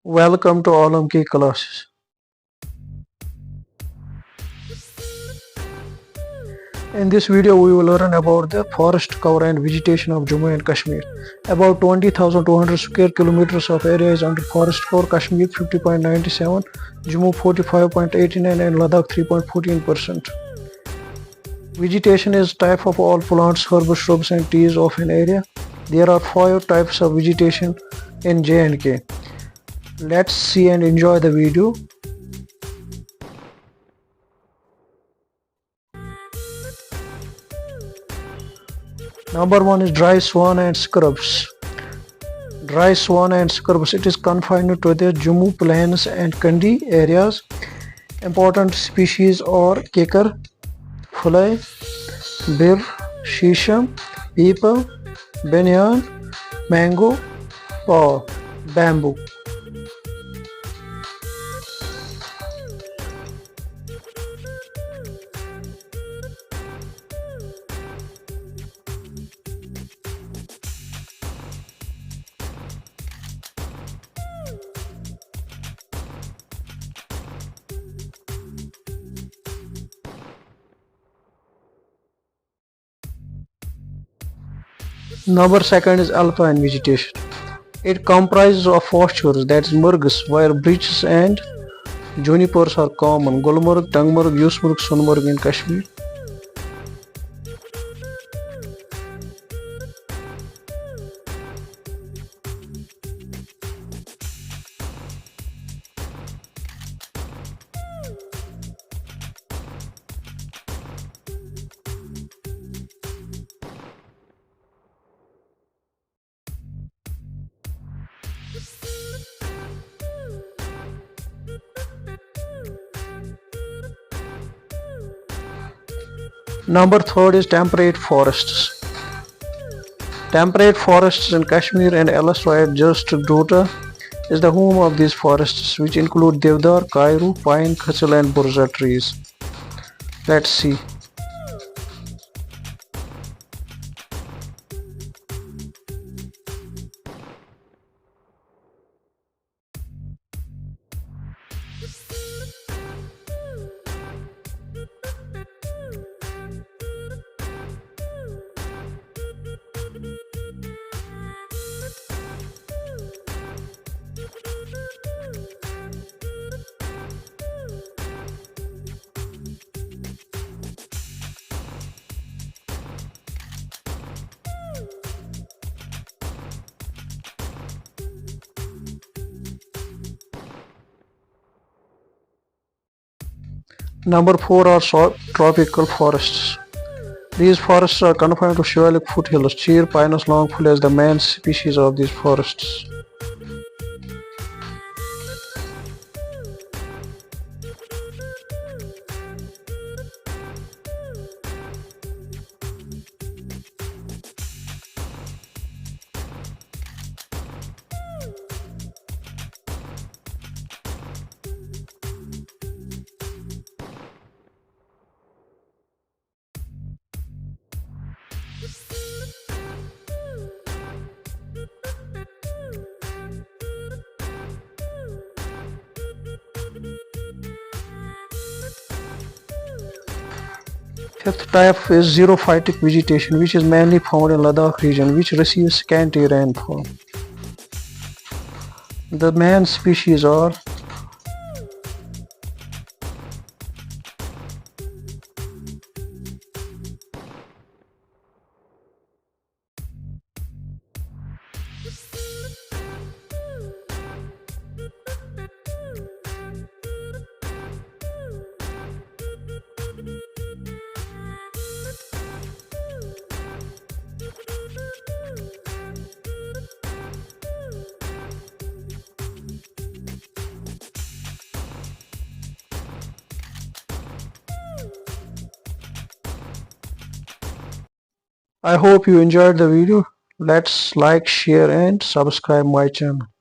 Welcome to Alam Ki classes. In this video we will learn about the forest cover and vegetation of Jammu and Kashmir. About 20,200 square kilometers of area is under forest for Kashmir 50.97, Jammu 45.89 and Ladakh 3.14%. Vegetation is type of all plants, herbs, shrubs and trees of an area. There are 5 types of vegetation in J&K. Let's see and enjoy the video. Number 1 is dry savana and scrubs. Dry savana and scrubs. It is confined to the Jammu plains and Kandi areas. Important species are kikar, fulai, bir, shisham, peepal, banyan, mango, or bamboo. Number 2 is Alpine vegetation. It comprises of pastures, that is murgs, where birches and junipers are common. Gulmarg, Tangmarg, Yusmarg, Sonmarg in Kashmir. Number 3 is temperate forests. Temperate forests in Kashmir and elsewhere just Deodar is the home of these forests, which include Deodar, Kairu, Pine, Khachal and Birch trees. Let's see. Number 4 are subtropical forests. These forests are confined to shivalic foothills. Cheer Pinus longfull is the main species of these forests. Fifth type is Xerophytic vegetation, which is mainly found in Ladakh region, which receives scanty rainfall. The main species are I hope you enjoyed the video. Let's like, share and subscribe my channel.